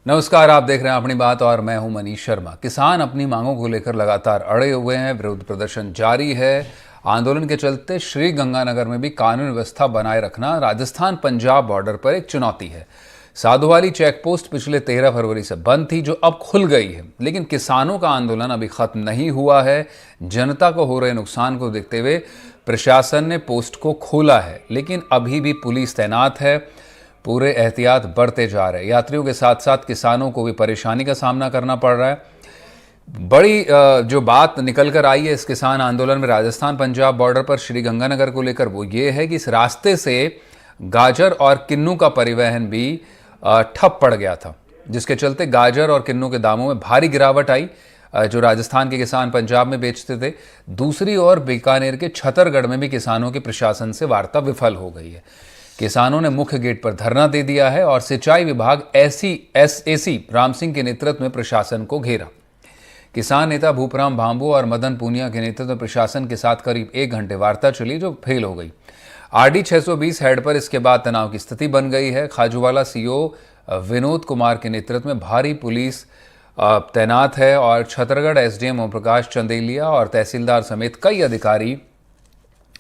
नमस्कार, आप देख रहे हैं अपनी बात और मैं हूं मनीष शर्मा। किसान अपनी मांगों को लेकर लगातार अड़े हुए हैं। विरोध प्रदर्शन जारी है। आंदोलन के चलते श्री गंगानगर में भी कानून व्यवस्था बनाए रखना राजस्थान पंजाब बॉर्डर पर एक चुनौती है। साधुवाली चेक पोस्ट पिछले 13 फरवरी से बंद थी, जो अब खुल गई है, लेकिन किसानों का आंदोलन अभी खत्म नहीं हुआ है। जनता को हो रहे नुकसान को देखते हुए प्रशासन ने पोस्ट को खोला है, लेकिन अभी भी पुलिस तैनात है। पूरे एहतियात बरते जा रहे हैं। यात्रियों के साथ साथ किसानों को भी परेशानी का सामना करना पड़ रहा है। बड़ी जो बात निकल कर आई है इस किसान आंदोलन में राजस्थान पंजाब बॉर्डर पर श्री गंगानगर को लेकर, वो ये है कि इस रास्ते से गाजर और किन्नू का परिवहन भी ठप पड़ गया था, जिसके चलते गाजर और किन्नू के दामों में भारी गिरावट आई, जो राजस्थान के किसान पंजाब में बेचते थे। दूसरी ओर बीकानेर के छतरगढ़ में भी किसानों की प्रशासन से वार्ता विफल हो गई है। किसानों ने मुख्य गेट पर धरना दे दिया है और सिंचाई विभाग एसएसी राम सिंह के नेतृत्व में प्रशासन को घेरा। किसान नेता भूपराम भांबू और मदन पूनिया के नेतृत्व में प्रशासन के साथ करीब 1 घंटे वार्ता चली, जो फेल हो गई। आरडी 620 हेड पर इसके बाद तनाव की स्थिति बन गई है। खाजूवाला सीओ विनोद कुमार के नेतृत्व में भारी पुलिस तैनात है और छतरगढ़ एसडीएम ओम प्रकाश चंदेलिया और तहसीलदार समेत कई अधिकारी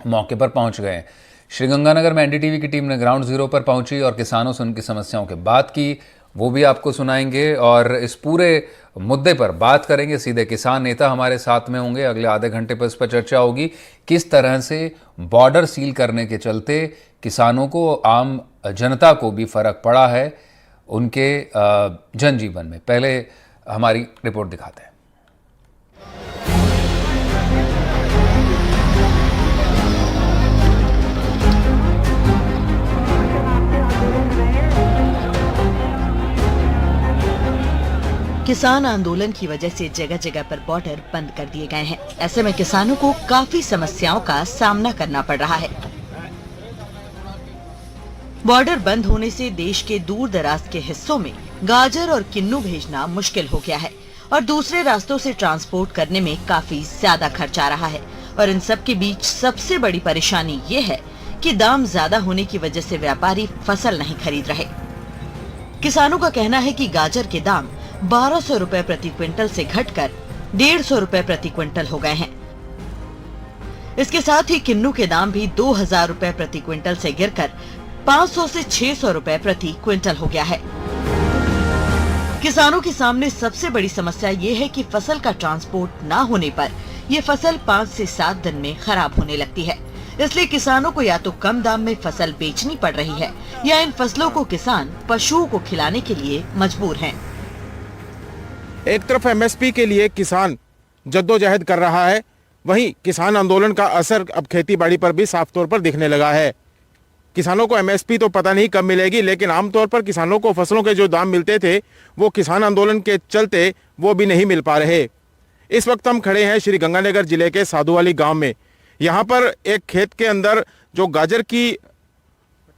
मौके पर पहुंच गए। श्रीगंगानगर में एनडीटीवी की टीम ने ग्राउंड जीरो पर पहुंची और किसानों से उनकी समस्याओं की बात की, वो भी आपको सुनाएंगे और इस पूरे मुद्दे पर बात करेंगे। सीधे किसान नेता हमारे साथ में होंगे। अगले आधे घंटे पर इस पर चर्चा होगी, किस तरह से बॉर्डर सील करने के चलते किसानों को, आम जनता को भी फर्क पड़ा है उनके जनजीवन में। पहले हमारी रिपोर्ट दिखाते हैं। किसान आंदोलन की वजह से जगह जगह पर बॉर्डर बंद कर दिए गए हैं। ऐसे में किसानों को काफी समस्याओं का सामना करना पड़ रहा है। बॉर्डर बंद होने से देश के दूर दराज के हिस्सों में गाजर और किन्नू भेजना मुश्किल हो गया है और दूसरे रास्तों से ट्रांसपोर्ट करने में काफी ज्यादा खर्च आ रहा है। और इन सब के बीच सबसे बड़ी परेशानी ये है कि दाम ज्यादा होने की वजह से व्यापारी फसल नहीं खरीद रहे। किसानों का कहना है कि गाजर के दाम 1200 रुपए प्रति क्विंटल से घटकर 150 रुपए प्रति क्विंटल हो गए हैं। इसके साथ ही किन्नू के दाम भी 2000 रुपए प्रति क्विंटल से गिरकर 500 से 600 रुपए प्रति क्विंटल हो गया है। किसानों के सामने सबसे बड़ी समस्या ये है कि फसल का ट्रांसपोर्ट ना होने पर ये फसल 5 से 7 दिन में खराब होने लगती है। इसलिए किसानों को या तो कम दाम में फसल बेचनी पड़ रही है या इन फसलों को किसान पशुओं को खिलाने के लिए मजबूर हैं। एक तरफ एमएसपी के लिए किसान जद्दोजहद कर रहा है, वहीं किसान आंदोलन का असर अब खेतीबाड़ी पर भी साफ तौर पर दिखने लगा है। किसानों को एमएसपी तो पता नहीं कब मिलेगी, लेकिन आमतौर पर किसानों को फसलों के जो दाम मिलते थे वो किसान आंदोलन के चलते वो भी नहीं मिल पा रहे। इस वक्त हम खड़े हैं श्री गंगानगर जिले के साधुवाली गांव में। यहाँ पर एक खेत के अंदर जो गाजर की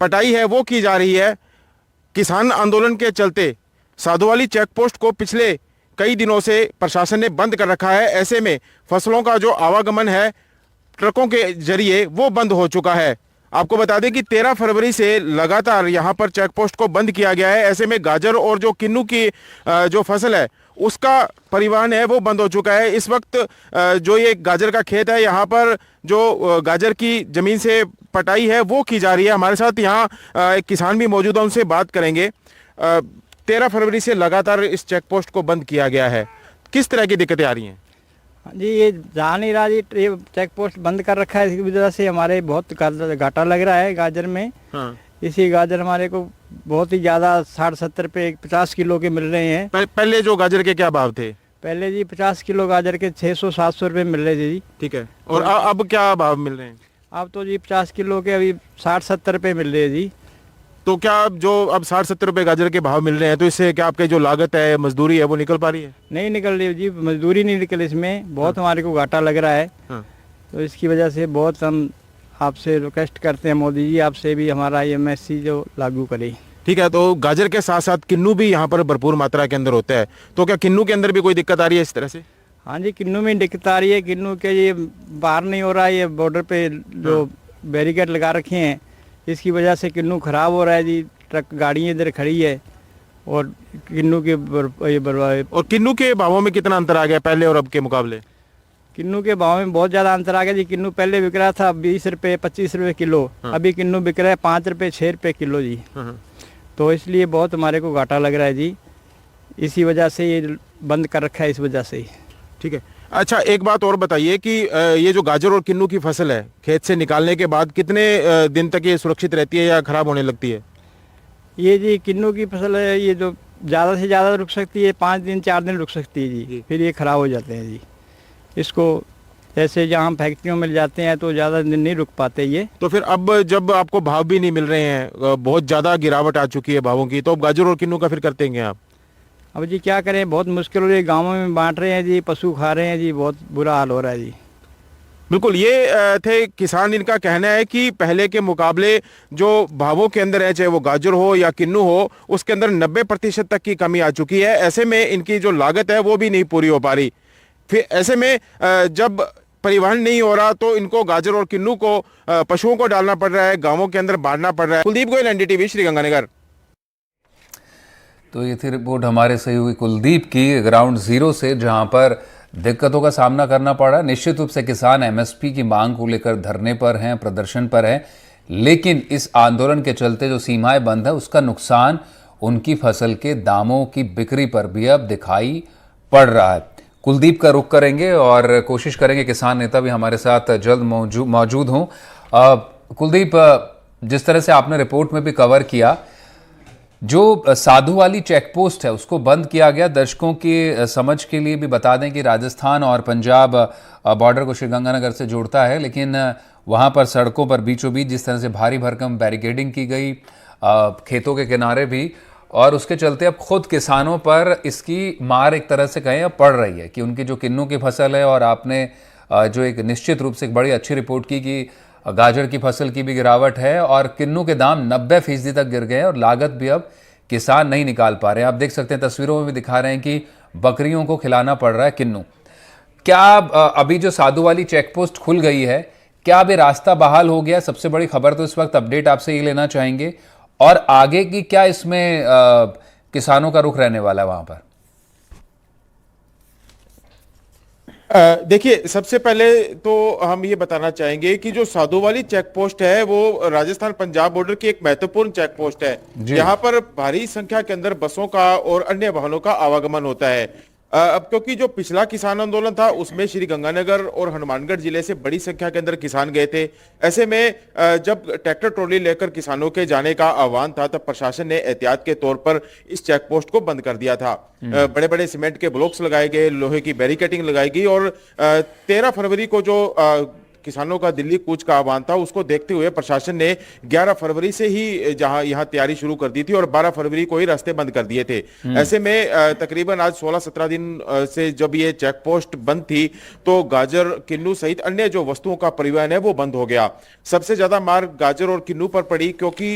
पटाई है वो की जा रही है। किसान आंदोलन के चलते साधुवाली चेक पोस्ट को पिछले कई दिनों से प्रशासन ने बंद कर रखा है। ऐसे में फसलों का जो आवागमन है ट्रकों के जरिए वो बंद हो चुका है। आपको बता दें कि 13 फरवरी से लगातार यहाँ पर चेक पोस्ट को बंद किया गया है। ऐसे में गाजर और जो किन्नू की जो फसल है उसका परिवहन है वो बंद हो चुका है। इस वक्त जो ये गाजर का खेत है, यहाँ पर जो गाजर की जमीन से पटाई है वो की जा रही है। हमारे साथ यहाँ एक किसान भी मौजूद है, उनसे बात करेंगे। 13 फरवरी से लगातार इस चेक पोस्ट को बंद किया गया है, किस तरह की दिक्कतें आ रही हैं? जी, ये जा नहीं रहा जी, ये चेक पोस्ट बंद कर रखा है। इसकी वजह से हमारे बहुत घाटा लग रहा है गाजर में। हाँ। इसी गाजर हमारे को बहुत ही ज़्यादा 60-70 रुपये 50 किलो के मिल रहे हैं। पहले जो गाजर के क्या भाव थे? पहले जी 50 किलो गाजर के 600-700 रुपये मिल रहे थे जी। ठीक है। और अब क्या भाव मिल रहे हैं? अब तो जी 50 किलो के अभी 60-70 रुपये मिल रहे हैं जी। तो क्या जो अब 60-70 रुपये गाजर के भाव मिल रहे हैं, तो इससे क्या आपके जो लागत है, मजदूरी है, वो निकल पा रही है? नहीं निकल रही जी, मजदूरी नहीं निकल, इसमें बहुत हमारे को घाटा लग रहा है। तो इसकी वजह से बहुत हम आपसे रिक्वेस्ट करते हैं, मोदी जी आपसे भी हमारा एमएसपी जो लागू करें। ठीक है। तो गाजर के साथ साथ किन्नू भी यहाँ पर भरपूर मात्रा के अंदर होता है, तो क्या किन्नू के अंदर भी कोई दिक्कत आ रही है इस तरह से? हाँ जी, किन्नू में दिक्कत आ रही है। किन्नू के ये बाहर नहीं हो रहा है, ये बॉर्डर पे जो बैरिकेड लगा रखे हैं इसकी वजह से किन्नू खराब हो रहा है जी। ट्रक गाड़ियाँ इधर खड़ी है और किन्नू के ये बर्बाद। और किन्नू के भावों में कितना अंतर आ गया पहले और अब के मुकाबले? किन्नू के भाव में बहुत ज़्यादा अंतर आ गया जी। किन्नू पहले बिक रहा था 20 रुपये 25 रुपये किलो, अभी किन्नू बिक रहा है 5 रुपये 6 रुपये किलो जी। तो इसलिए बहुत हमारे को घाटा लग रहा है जी, इसी वजह से ये बंद कर रखा है, इस वजह से ही। ठीक है। अच्छा, एक बात और बताइए कि ये जो गाजर और किन्नू की फसल है, खेत से निकालने के बाद कितने दिन तक ये सुरक्षित रहती है या खराब होने लगती है? ये जी किन्नू की फसल है, ये जो ज़्यादा से ज़्यादा रुक सकती है 5 दिन 4 दिन रुक सकती है जी, फिर ये ख़राब हो जाते हैं जी। इसको जैसे जहाँ फैक्ट्रियों में जाते हैं तो ज़्यादा दिन नहीं रुक पाते ये। तो फिर अब जब आपको भाव भी नहीं मिल रहे हैं, बहुत ज़्यादा गिरावट आ चुकी है भावों की, तो अब गाजर और किन्नू का फिर करते हैं आप? अब जी क्या करें, बहुत मुश्किल हो रही है, गाँवों में बांट रहे हैं जी, पशु खा रहे हैं जी, बहुत बुरा हाल हो रहा है जी। बिल्कुल, ये थे किसान। इनका कहना है कि पहले के मुकाबले जो भावों के अंदर है, चाहे वो गाजर हो या किन्नू हो, उसके अंदर 90% तक की कमी आ चुकी है। ऐसे में इनकी जो लागत है वो भी नहीं पूरी हो पा रही। फिर ऐसे में जब परिवहन नहीं हो रहा तो इनको गाजर और किन्नू को पशुओं को डालना पड़ रहा है, गांवों के अंदर बांटना पड़ रहा है। कुलदीप गोयल, एनडीटीवी, श्रीगंगानगर। तो ये थी रिपोर्ट हमारे सहयोगी कुलदीप की ग्राउंड जीरो से, जहां पर दिक्कतों का सामना करना पड़ा। निश्चित रूप से किसान एमएसपी की मांग को लेकर धरने पर हैं, प्रदर्शन पर हैं, लेकिन इस आंदोलन के चलते जो सीमाएं बंद है उसका नुकसान उनकी फसल के दामों की बिक्री पर भी अब दिखाई पड़ रहा है। कुलदीप का रुख करेंगे और कोशिश करेंगे किसान नेता भी हमारे साथ जल्द मौजूद हों। कुलदीप, जिस तरह से आपने रिपोर्ट में भी कवर किया, जो साधु वाली चेक पोस्ट है उसको बंद किया गया। दर्शकों की समझ के लिए भी बता दें कि राजस्थान और पंजाब बॉर्डर को श्रीगंगानगर से जोड़ता है, लेकिन वहाँ पर सड़कों पर बीचों बीच जिस तरह से भारी भरकम बैरिकेडिंग की गई, खेतों के किनारे भी, और उसके चलते अब खुद किसानों पर इसकी मार एक तरह से कहें अब पड़ रही है कि उनकी जो किन्नू की फसल है, और आपने जो एक निश्चित रूप से एक बड़ी अच्छी रिपोर्ट की कि गाजर की फसल की भी गिरावट है और किन्नू के दाम 90% तक गिर गए हैं और लागत भी अब किसान नहीं निकाल पा रहे हैं। आप देख सकते हैं, तस्वीरों में भी दिखा रहे हैं कि बकरियों को खिलाना पड़ रहा है किन्नू। क्या अभी जो साधु वाली चेक पोस्ट खुल गई है, क्या अभी रास्ता बहाल हो गया? सबसे बड़ी खबर तो इस वक्त अपडेट आपसे ये लेना चाहेंगे, और आगे की क्या इसमें किसानों का रुख रहने वाला है वहां पर? देखिए, सबसे पहले तो हम ये बताना चाहेंगे कि जो साधु वाली चेक पोस्ट है वो राजस्थान पंजाब बॉर्डर की एक महत्वपूर्ण चेक पोस्ट है। यहाँ पर भारी संख्या के अंदर बसों का और अन्य वाहनों का आवागमन होता है। अब क्योंकि जो पिछला किसान आंदोलन था उसमें श्री गंगानगर और हनुमानगढ़ जिले से बड़ी संख्या के अंदर किसान गए थे। ऐसे में जब ट्रैक्टर ट्रॉली लेकर किसानों के जाने का आह्वान था तब प्रशासन ने एहतियात के तौर पर इस चेक पोस्ट को बंद कर दिया था। बड़े बड़े सीमेंट के ब्लॉक्स लगाए गए, लोहे की बैरिकेडिंग लगाई गई, और 13 फरवरी को जो किसानों का दिल्ली कूच का आह्वान था उसको देखते हुए प्रशासन ने 11 फरवरी से ही जहां यहां तैयारी शुरू कर दी थी और 12 फरवरी को ही रास्ते बंद कर दिए थे। ऐसे में तकरीबन आज 16-17 दिन से जब ये चेक पोस्ट बंद थी तो गाजर, किन्नू सहित अन्य जो वस्तुओं का परिवहन है वो बंद हो गया। सबसे ज्यादा मार गाजर और किन्नू पर पड़ी क्योंकि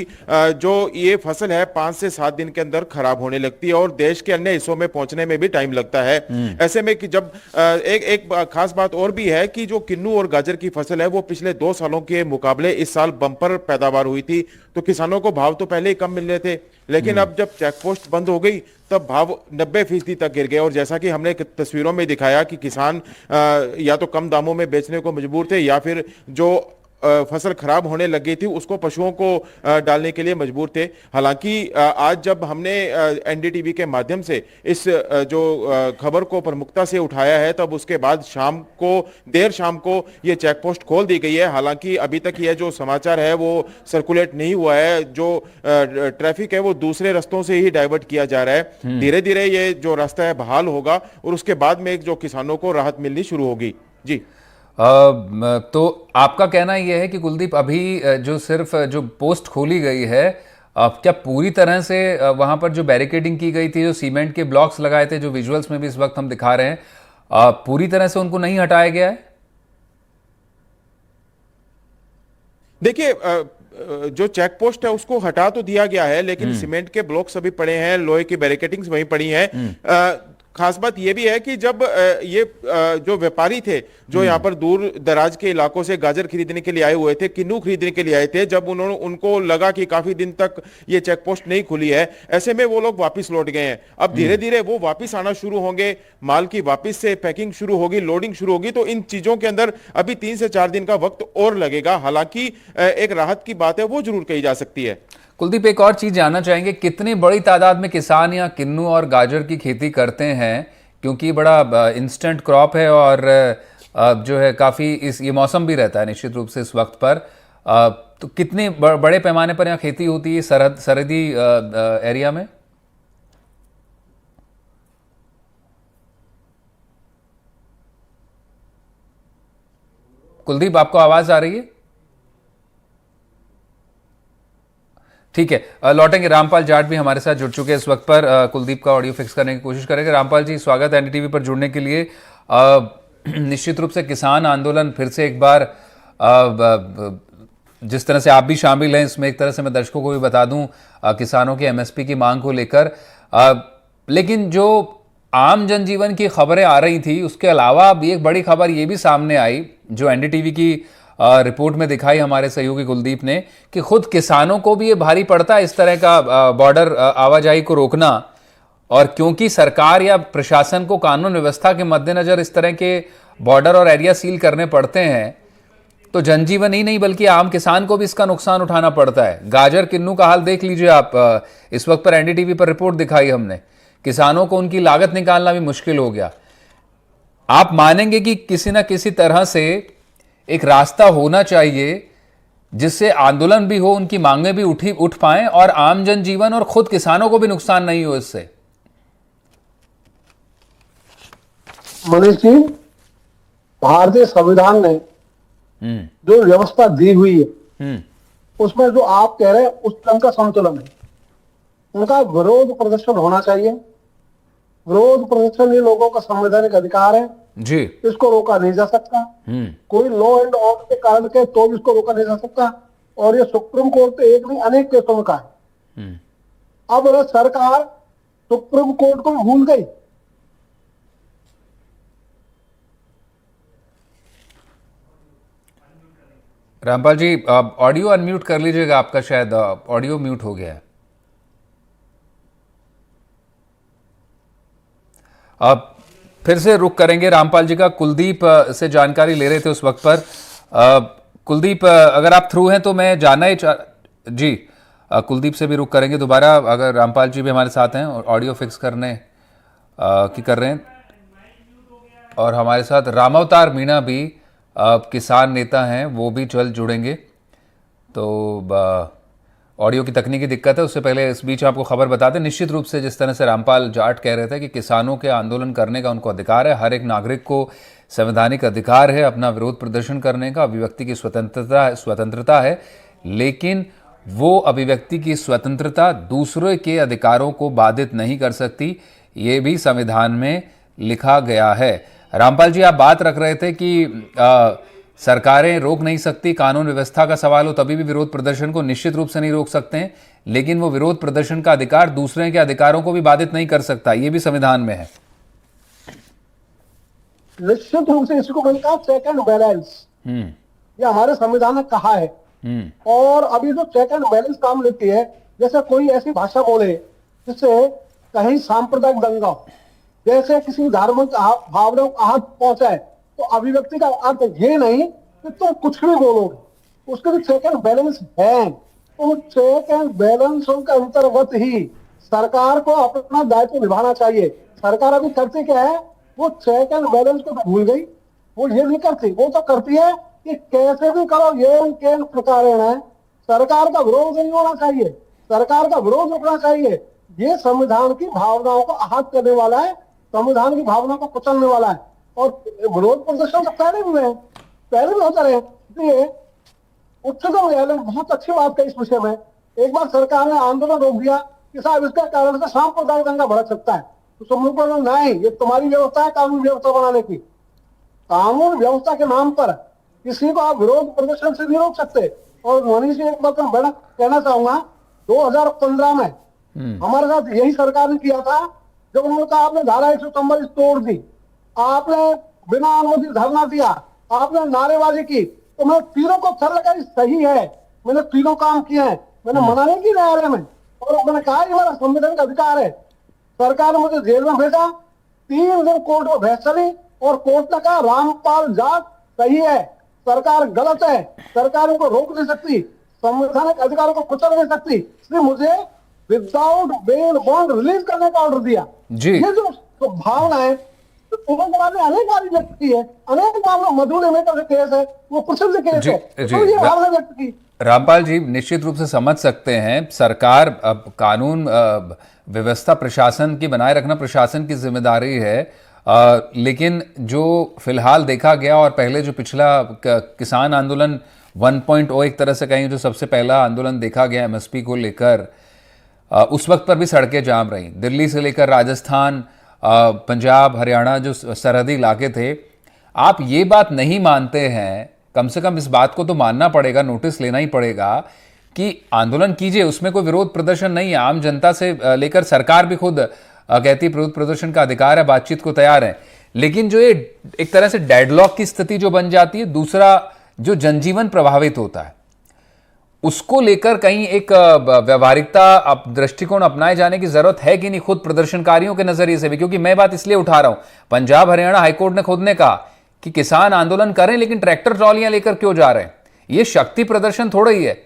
जो ये फसल है 5 से 7 दिन के अंदर खराब होने लगती है और देश के अन्य हिस्सों में पहुंचने में भी टाइम लगता है। ऐसे में कि जब एक खास बात और भी है कि जो किन्नू और गाजर की फसल है वो पिछले 2 सालों के मुकाबले इस साल बम्पर पैदावार हुई थी, तो किसानों को भाव तो पहले ही कम मिल रहे थे, लेकिन अब जब चेक पोस्ट बंद हो गई तब भाव 90% तक गिर गए। और जैसा कि हमने तस्वीरों में दिखाया कि किसान या तो कम दामों में बेचने को मजबूर थे या फिर जो फसल खराब होने लग गई थी उसको पशुओं को डालने के लिए मजबूर थे। हालांकि आज जब हमने एनडीटीवी के माध्यम से इस जो खबर को प्रमुखता से उठाया है तब उसके बाद देर शाम को ये चेक पोस्ट खोल दी गई है। हालांकि अभी तक यह जो समाचार है वो सर्कुलेट नहीं हुआ है, जो ट्रैफिक है वो दूसरे रास्तों से ही डाइवर्ट किया जा रहा है। धीरे धीरे ये जो रास्ता है बहाल होगा और उसके बाद में जो किसानों को राहत मिलनी शुरू होगी। जी, तो आपका कहना यह है कि कुलदीप अभी जो सिर्फ जो पोस्ट खोली गई है, क्या पूरी तरह से वहां पर जो बैरिकेडिंग की गई थी, जो सीमेंट के ब्लॉक्स लगाए थे, जो विजुअल्स में भी इस वक्त हम दिखा रहे हैं, पूरी तरह से उनको नहीं हटाया गया है? देखिए, जो चेक पोस्ट है उसको हटा तो दिया गया है, लेकिन सीमेंट के ब्लॉक्स अभी पड़े हैं, लोहे की बैरिकेडिंग्स वहीं पड़ी हैं। खास बात यह भी है कि जब ये जो व्यापारी थे जो यहाँ पर दूर दराज के इलाकों से गाजर खरीदने के लिए आए हुए थे, किन्नू खरीदने के लिए आए थे, जब उनको लगा कि काफी दिन तक ये चेक पोस्ट नहीं खुली है, ऐसे में वो लोग वापस लौट गए हैं। अब धीरे धीरे वो वापस आना शुरू होंगे, माल की वापस से पैकिंग शुरू होगी, लोडिंग शुरू होगी, तो इन चीजों के अंदर अभी 3 से 4 दिन का वक्त और लगेगा। हालांकि एक राहत की बात है वो जरूर कही जा सकती है। कुलदीप, एक और चीज जानना चाहेंगे, कितनी बड़ी तादाद में किसान यहाँ किन्नू और गाजर की खेती करते हैं, क्योंकि बड़ा इंस्टेंट क्रॉप है और जो है काफी ये मौसम भी रहता है निश्चित रूप से इस वक्त पर, तो कितने बड़े पैमाने पर यहाँ खेती होती है सरहदी एरिया में? कुलदीप, आपको आवाज आ रही है? ठीक है, लौटेंगे। रामपाल जाट भी हमारे साथ जुड़ चुके हैं इस वक्त पर, कुलदीप का ऑडियो फिक्स करने की कोशिश करेंगे। रामपाल जी, स्वागत है एनडीटीवी पर जुड़ने के लिए। निश्चित रूप से किसान आंदोलन फिर से एक बार, जिस तरह से आप भी शामिल हैं इसमें, एक तरह से मैं दर्शकों को भी बता दूं, किसानों की एमएसपी की मांग को लेकर, लेकिन जो आम जनजीवन की खबरें आ रही थी उसके अलावा अब एक बड़ी खबर ये भी सामने आई जो एनडीटीवी की रिपोर्ट में दिखाई हमारे सहयोगी कुलदीप ने, कि खुद किसानों को भी ये भारी पड़ता है इस तरह का बॉर्डर आवाजाही को रोकना, और क्योंकि सरकार या प्रशासन को कानून व्यवस्था के मद्देनजर इस तरह के बॉर्डर और एरिया सील करने पड़ते हैं, तो जनजीवन ही नहीं बल्कि आम किसान को भी इसका नुकसान उठाना पड़ता है। गाजर किन्नू का हाल देख लीजिए आप, इस वक्त पर एनडीटीवी पर रिपोर्ट दिखाई हमने, किसानों को उनकी लागत निकालना भी मुश्किल हो गया। आप मानेंगे कि किसी न किसी तरह से एक रास्ता होना चाहिए जिससे आंदोलन भी हो, उनकी मांगें भी उठ पाएं और आम जनजीवन और खुद किसानों को भी नुकसान नहीं हो इससे। मनीष जी, भारतीय संविधान ने जो व्यवस्था दी हुई है उसमें जो आप कह रहे हैं उस ढंग का संतुलन है। उनका विरोध प्रदर्शन होना चाहिए। विरोध प्रदर्शन ये लोगों का संवैधानिक अधिकार है जी, इसको रोका नहीं जा सकता। कोई लॉ एंड ऑर्डर के कारण के तो भी इसको रोका नहीं जा सकता। और ये सुप्रीम कोर्ट तो एक नहीं अनेक केसों में का है। अब अगर सरकार सुप्रीम कोर्ट को भूल गई, रामपाल जी ऑडियो अनम्यूट कर लीजिएगा आपका, शायद ऑडियो म्यूट हो गया है। अब फिर से रुक करेंगे रामपाल जी का, कुलदीप से जानकारी ले रहे थे उस वक्त पर। कुलदीप, अगर आप थ्रू हैं तो मैं जानना ही जी, कुलदीप से भी रुक करेंगे दोबारा, अगर रामपाल जी भी हमारे साथ हैं और ऑडियो फिक्स करने की कर रहे हैं। और हमारे साथ रामावतार मीणा भी किसान नेता हैं, वो भी जल्द जुड़ेंगे। तो ऑडियो की तकनीकी दिक्कत है, उससे पहले इस बीच आपको खबर बता दें, निश्चित रूप से जिस तरह से रामपाल जाट कह रहे थे कि किसानों के आंदोलन करने का उनको अधिकार है, हर एक नागरिक को संवैधानिक अधिकार है अपना विरोध प्रदर्शन करने का, अभिव्यक्ति की स्वतंत्रता है, लेकिन वो अभिव्यक्ति की स्वतंत्रता दूसरे के अधिकारों को बाधित नहीं कर सकती, ये भी संविधान में लिखा गया है। रामपाल जी, आप बात रख रहे थे कि सरकारें रोक नहीं सकती, कानून व्यवस्था का सवाल हो तभी भी विरोध प्रदर्शन को निश्चित रूप से नहीं रोक सकते हैं, लेकिन वो विरोध प्रदर्शन का अधिकार दूसरे के अधिकारों को भी बाधित नहीं कर सकता, ये भी संविधान में है। निश्चित रूप से इसको मैंने कहा चेक एंड बैलेंस, ये हमारे संविधान ने कहा है। और अभी जो चेक एंड बैलेंस काम लेती है, जैसे कोई ऐसी भाषा बोले जिससे कहीं सांप्रदायिक दंगा हो, जैसे किसी धार्मिक भावनाओं को आहत पहुंचाए, तो अभिव्यक्ति का अर्थ ये नहीं कि तुम कुछ भी बोलोगे, उसके जो चेक एंड बैलेंस है, तो चेक एंड बैलेंस के अंतर्गत ही सरकार को अपना दायित्व निभाना चाहिए। सरकार अभी करती क्या है, वो चेक एंड बैलेंस को भूल गई, वो ये नहीं करती, वो तो करती है कि कैसे भी करो ये प्रकारेण है, सरकार का विरोध नहीं होना चाहिए, सरकार का विरोध रुकना चाहिए। ये संविधान की भावनाओं को आहत करने वाला है, संविधान की भावना को कुचलने वाला है। और विरोध प्रदर्शन तो पहले भी हुए, पहले भी होता रहे। इसलिए उच्चतम न्यायालय ने बहुत अच्छी बात कही इस विषय में। एक बार सरकार ने आंदोलन रोक दिया कि साहब इसके कारण से सांप्रदायिक दंगा भड़क सकता है, तो सुप्रीम कोर्ट ने नहीं, ये तुम्हारी व्यवस्था है कानून व्यवस्था बनाने की, कानून व्यवस्था के नाम पर किसी को आप विरोध प्रदर्शन से नहीं रोक सकते। और मनीष जी, एक बात मैं कहना चाहूंगा, 2015 में हमारे साथ यही सरकार ने किया था जब उन्होंने कहा आपने धारा 144 तोड़ दी, आपने बिना अनुमति धरना दिया, आपने नारेबाजी की, तो मैं तीनों को सर लगा सही है, मैंने तीनों काम किए हैं, मैंने मना नहीं की न्यायालय में, और मैंने कहा ये मेरा संवैधानिक अधिकार है। सरकार ने मुझे जेल में भेजा, 3 दिन कोर्ट में बहस चली और कोर्ट ने कहा रामपाल जाट सही है, सरकार गलत है, सरकार उनको रोक नहीं सकती, संवैधानिक अधिकारों को कुचल नहीं सकती, इसलिए मुझे विदाउट बेल बॉन्ड रिलीज करने का ऑर्डर दिया। जी। ये जो भावना है तो ने अनेक बार व्यक्त की है, अनेक मामलों मधु लेमेकर जो केस है वो प्रसिद्ध केस है, तो ये भावना व्यक्त की। रामपाल जी, निश्चित रूप से समझ सकते हैं, सरकार अब कानून व्यवस्था प्रशासन की बनाए रखना प्रशासन की जिम्मेदारी है, लेकिन जो फिलहाल देखा गया और पहले जो पिछला किसान आंदोलन 1.0 एक तरह से कहें जो सबसे पहला आंदोलन देखा गया एमएसपी को लेकर, उस वक्त पर भी सड़कें जाम रही, दिल्ली से लेकर राजस्थान, पंजाब, हरियाणा जो सरहदी इलाके थे। आप ये बात नहीं मानते हैं, कम से कम इस बात को तो मानना पड़ेगा, नोटिस लेना ही पड़ेगा कि आंदोलन कीजिए, उसमें कोई विरोध प्रदर्शन नहीं है, आम जनता से लेकर सरकार भी खुद कहती है विरोध प्रदर्शन का अधिकार है, बातचीत को तैयार है, लेकिन जो ये एक तरह से डेडलॉक की स्थिति जो बन जाती है, दूसरा जो जनजीवन प्रभावित होता है उसको लेकर कहीं एक व्यवहारिकता दृष्टिकोण अपनाए जाने की जरूरत है कि नहीं, खुद प्रदर्शनकारियों के नजरिए से भी। क्योंकि मैं बात इसलिए उठा रहा हूं, पंजाब हरियाणा हाईकोर्ट ने खुद ने कहा कि किसान आंदोलन करें लेकिन ट्रैक्टर ट्रॉलियां लेकर क्यों जा रहे हैं, ये शक्ति प्रदर्शन थोड़ा ही है,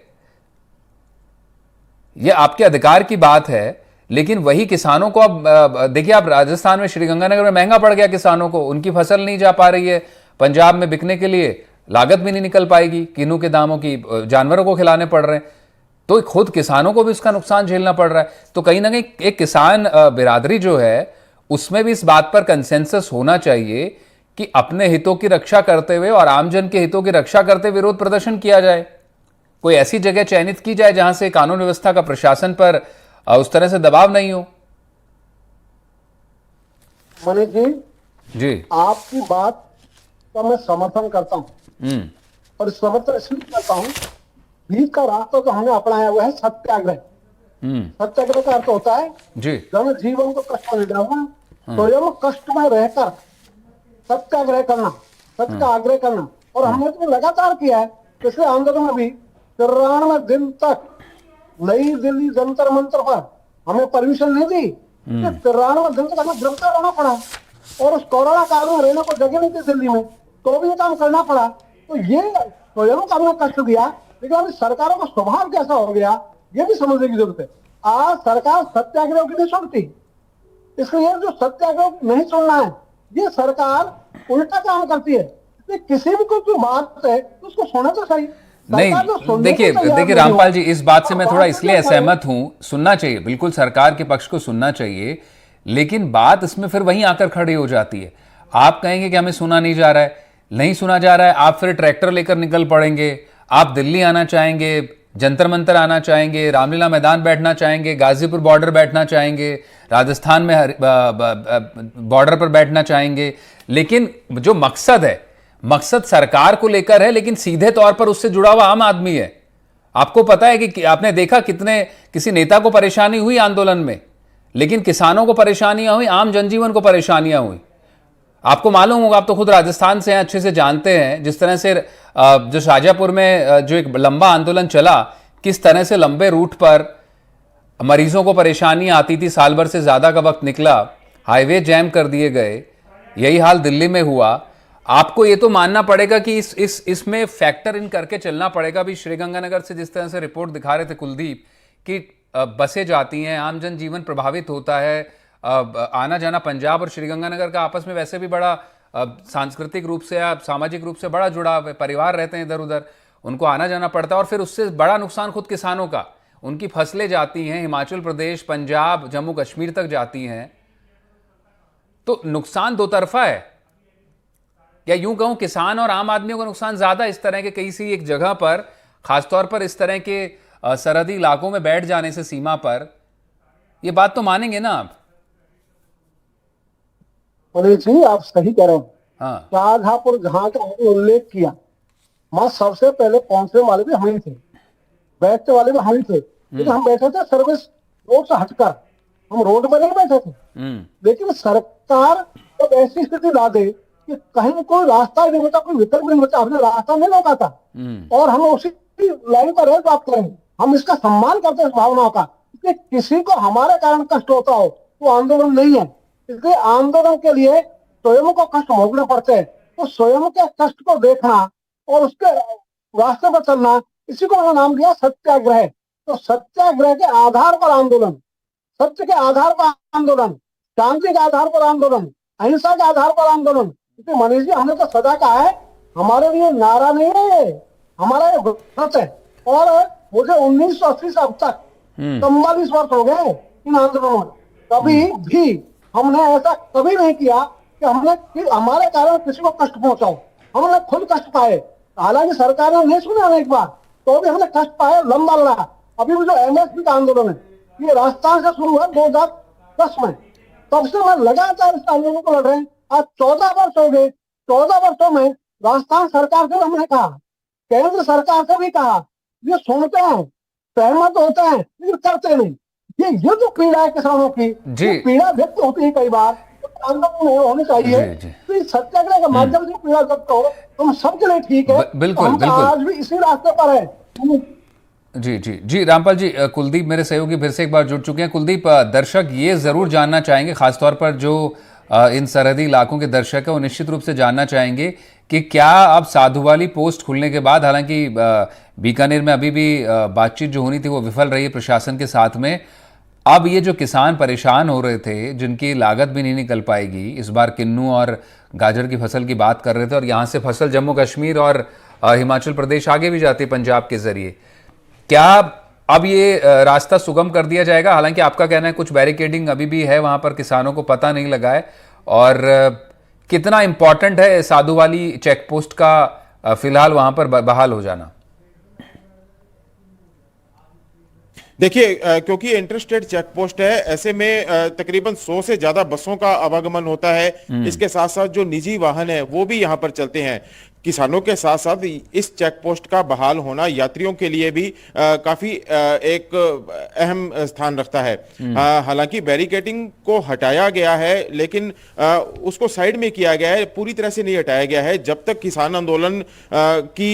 ये आपके अधिकार की बात है। लेकिन वही किसानों को अब देखिए, आप राजस्थान में श्रीगंगानगर में महंगा पड़ गया किसानों को, उनकी फसल नहीं जा पा रही है पंजाब में बिकने के लिए, लागत भी नहीं निकल पाएगी, किन्नू के दामों की, जानवरों को खिलाने पड़ रहे हैं, तो खुद किसानों को भी उसका नुकसान झेलना पड़ रहा है। तो कहीं ना कहीं एक किसान बिरादरी जो है उसमें भी इस बात पर कंसेंसस होना चाहिए कि अपने हितों की रक्षा करते हुए और आमजन के हितों की रक्षा करते हुए विरोध प्रदर्शन किया जाए, कोई ऐसी जगह चयनित की जाए जहां से कानून व्यवस्था का प्रशासन पर उस तरह से दबाव नहीं हो। मनीष जी, आपकी बात का मैं समर्थन करता हूं, और समर्थन इसलिए करता हूं, बीच का रास्ता तो हमने अपनाया हुआ है सत्याग्रह। सत्याग्रह का अर्थ होता है जब जीवन को कष्ट में डालना, स्वयं कष्ट में रहकर सत्याग्रह करना, सत्य का आग्रह करना, और हमने तो लगातार किया है। पिछले आंदोलन में भी 93 दिन तक नई दिल्ली जंतर मंतर पर हमें परमिशन नहीं दी, 93 दिन तक हमें गिरफ्तार होना पड़ा, और उस कोरोना काल में रहने को जगह नहीं थी दिल्ली में, तो भी ये काम करना पड़ा। तो ये स्वयं को हमने कष्ट दिया, लेकिन अभी सरकारों का स्वभाव कैसा हो गया ये भी समझने की जरूरत है। आज सरकार सत्याग्रह की नहीं छोड़ती, इसलिए जो सत्याग्रह नहीं छोड़ना है ये सरकार उल्टा काम करती है। किसी भी कोई बात है तो उसको सुना तो सही नहीं। देखिए रामपाल जी, इस बात से मैं थोड़ा इसलिए असहमत हूं, सुनना चाहिए, बिल्कुल सरकार के पक्ष को सुनना चाहिए, लेकिन बात इसमें फिर वहीं आकर खड़ी हो जाती है। आप कहेंगे कि हमें सुना नहीं जा रहा है, नहीं सुना जा रहा है, आप फिर ट्रैक्टर लेकर निकल पड़ेंगे, आप दिल्ली आना चाहेंगे, जंतर मंतर आना चाहेंगे, रामलीला मैदान बैठना चाहेंगे, गाजीपुर बॉर्डर बैठना चाहेंगे, राजस्थान में बॉर्डर पर बैठना चाहेंगे, लेकिन जो मकसद है, मकसद सरकार को लेकर है, लेकिन सीधे तौर पर उससे जुड़ा हुआ आम आदमी है। आपको पता है कि आपने देखा कितने किसी नेता को परेशानी हुई आंदोलन में, लेकिन किसानों को परेशानियां हुई, आम जनजीवन को परेशानियां हुई। आपको मालूम होगा, आप तो खुद राजस्थान से हैं, अच्छे से जानते हैं, जिस तरह से जो शाजापुर में जो एक लंबा आंदोलन चला, किस तरह से लंबे रूट पर मरीजों को परेशानी आती थी, साल भर से ज्यादा का वक्त निकला, हाईवे जैम कर दिए गए, यही हाल दिल्ली में हुआ। आपको ये तो मानना पड़ेगा कि इसमें फैक्टर इन करके चलना पड़ेगा। भी श्रीगंगानगर से जिस तरह से रिपोर्ट दिखा रहे थे कुलदीप कि बसें जाती हैं, आम जन जीवन प्रभावित होता है, आना जाना पंजाब और श्रीगंगानगर का आपस में वैसे भी बड़ा सांस्कृतिक रूप से या सामाजिक रूप से बड़ा जुड़ाव है, परिवार रहते हैं इधर उधर, उनको आना जाना पड़ता है, और फिर उससे बड़ा नुकसान खुद किसानों का, उनकी फसलें जाती हैं हिमाचल प्रदेश, पंजाब, जम्मू कश्मीर तक जाती हैं, तो नुकसान दो तरफा है। या यूं कहूं किसान और आम आदमियों का नुकसान ज्यादा इस तरह के किसी एक जगह पर, खासतौर पर इस तरह के सरहदी इलाकों में बैठ जाने से सीमा पर, ये बात तो मानेंगे ना आप? जी आप सही कह रहे हैं। हाँ, शाहजहांपुर जहां का आपने उल्लेख किया, वहां सबसे पहले पहुंचने वाले भी हम ही थे, बैठने वाले भी हम ही थे, लेकिन हम बैठे थे सर्विस रोड से हटकर, हम रोड पर नहीं बैठे थे। लेकिन सरकार जब ऐसी स्थिति ला दे कि कहीं कोई रास्ता नहीं बचा, कोई विकल्प नहीं बचा, हमने रास्ता नहीं रोका था और हम उसी लाइन पर रह बात करें, हम इसका सम्मान करते हैं इस भावनाओं का। इसलिए किसी को हमारे कारण कष्ट होता हो तो आंदोलन नहीं है। इसलिए आंदोलन के लिए स्वयं को कष्ट भोगने पड़ते हैं, तो स्वयं के कष्ट को देखना और उसके रास्ते पर चलना, इसी को मैंने नाम दिया सत्याग्रह। तो सत्याग्रह के आधार पर आंदोलन, सत्य के आधार पर आंदोलन, शांति के आधार पर आंदोलन, अहिंसा के आधार पर आंदोलन। क्योंकि मनीष जी, हमने तो सदा कहा है हमारे लिए नारा नहीं है, हमारा ये व्रत है। और मुझे 1980 से अब तक 44 वर्ष हो गए इन आंदोलनों में, कभी भी हमने ऐसा कभी नहीं किया कि हमारे कारण किसी को कष्ट पहुंचाओ। हमने खुद कष्ट पाए, हालांकि सरकार ने नहीं सुना एक बार, तो भी हमने कष्ट पाए, लंबा लड़ा। अभी भी जो एमएसपी का आंदोलन है, ये राजस्थान से शुरू हुआ 2010 में, तब से मैं लगातार इस आंदोलन को लड़ रहे हैं। आज 14 वर्ष हो गए। 14 वर्षों में राजस्थान सरकार से हमने कहा, केंद्र सरकार से भी कहा, ये सुनते हैं, सहमत होते हैं, लेकिन करते नहीं। ये जो पीड़ा है किसानों की, पीड़ा व्यक्त होती है कई बार, तो आंदोलन नहीं होनी चाहिए। तो इस सत्याग्रह के माध्यम से पीड़ा व्यक्त हो, तुम सबके लिए ठीक है। बिल्कुल बिल्कुल, आज भी इसी रास्ते पर है। जी रामपाल जी, कुलदीप मेरे सहयोगी फिर से एक बार जुड़ चुके हैं। कुलदीप, दर्शक ये जरूर जानना चाहेंगे, खासतौर पर जो इन सरहदी इलाकों के दर्शक है वो निश्चित रूप से जानना चाहेंगे कि क्या अब साधुवाली पोस्ट खुलने के बाद, हालांकि बीकानेर में अभी भी बातचीत जो होनी थी वो विफल रही है प्रशासन के साथ में, अब ये जो किसान परेशान हो रहे थे, जिनकी लागत भी नहीं निकल पाएगी, इस बार किन्नू और गाजर की फसल की बात कर रहे थे, और यहाँ से फसल जम्मू कश्मीर और हिमाचल प्रदेश आगे भी जाती है पंजाब के जरिए, क्या अब ये रास्ता सुगम कर दिया जाएगा? हालांकि आपका कहना है कुछ बैरिकेडिंग अभी भी है वहां पर, किसानों को पता नहीं लगा है, और कितना इंपॉर्टेंट है साधुवाली चेक पोस्ट का फिलहाल वहां पर बहाल हो जाना? देखिए, क्योंकि इंटरस्टेट चेक पोस्ट है, ऐसे में तकरीबन 100 से ज्यादा बसों का आवागमन होता है। इसके साथ साथ जो निजी वाहन है वो भी यहाँ पर चलते हैं। किसानों के साथ साथ इस चेक पोस्ट का बहाल होना यात्रियों के लिए भी काफी एक अहम स्थान रखता है। हालांकि बैरिकेडिंग को हटाया गया है, लेकिन उसको साइड में किया गया है, पूरी तरह से नहीं हटाया गया है। जब तक किसान आंदोलन की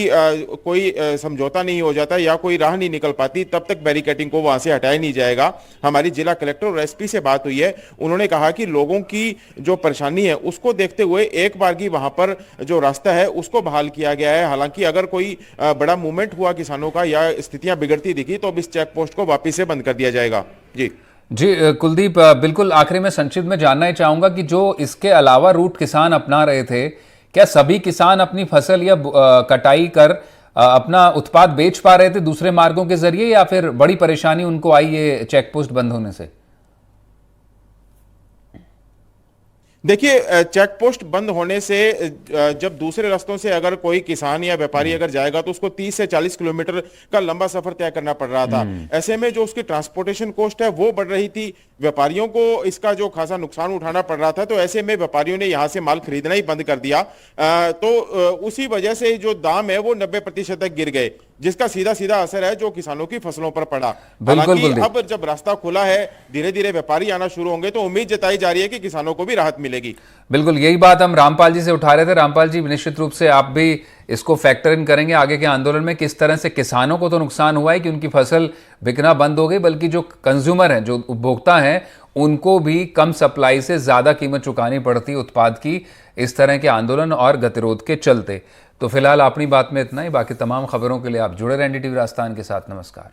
कोई समझौता नहीं हो जाता या कोई राह नहीं निकल पाती, तब तक बैरिकेडिंग को वहां से हटाया नहीं जाएगा। हमारी जिला कलेक्टर और एसपी से बात हुई है, उन्होंने कहा कि लोगों की जो परेशानी है उसको देखते हुए एक बार की वहां पर जो रास्ता है उसको बहाल किया गया है। हालांकि अगर कोई बड़ा मूवमेंट हुआ किसानों का या स्थितियां बिगड़ती दिखी तो अब इस चेक पोस्ट को वापस से बंद कर दिया जाएगा। जी कुलदीप, बिल्कुल आखिरी में संक्षिप्त में जानना ही चाहूंगा कि जो इसके अलावा रूट किसान अपना रहे थे, क्या सभी किसान अपनी फसल या कटाई कर अपना उत्पाद बेच पा रहे थे दूसरे मार्गों के जरिए, या फिर बड़ी परेशानी उनको आई ये चेक पोस्ट बंद होने से? देखिए, चेक पोस्ट बंद होने से जब दूसरे रास्तों से अगर कोई किसान या व्यापारी अगर जाएगा तो उसको 30 से 40 किलोमीटर का लंबा सफर तय करना पड़ रहा था। ऐसे में जो उसकी ट्रांसपोर्टेशन कॉस्ट है वो बढ़ रही थी, व्यापारियों को इसका जो खासा नुकसान उठाना पड़ रहा था। तो ऐसे में व्यापारियों ने यहां से माल खरीदना ही बंद कर दिया। तो उसी वजह से जो दाम है वो 90% तक गिर गए, जिसका सीधा सीधा असर है जो किसानों की फसलों पर पड़ा। हालांकि अब जब रास्ता खुला है, धीरे धीरे व्यापारी आना शुरू होंगे, तो उम्मीद जताई जा रही है कि किसानों को भी राहत मिलेगी। बिल्कुल, यही बात हम रामपाल जी से उठा रहे थे। रामपाल जी, निश्चित रूप से आप भी इसको फैक्टर इन करेंगे आगे के आंदोलन में, किस तरह से किसानों को तो नुकसान हुआ है कि उनकी फसल बिकना बंद हो गई, बल्कि जो कंज्यूमर हैं, जो उपभोक्ता हैं, उनको भी कम सप्लाई से ज्यादा कीमत चुकानी पड़ती है उत्पाद की, इस तरह के आंदोलन और गतिरोध के चलते। तो फिलहाल अपनी बात में इतना ही। बाकी तमाम खबरों के लिए आप जुड़े रहें एनडीटीवी राजस्थान के साथ। नमस्कार।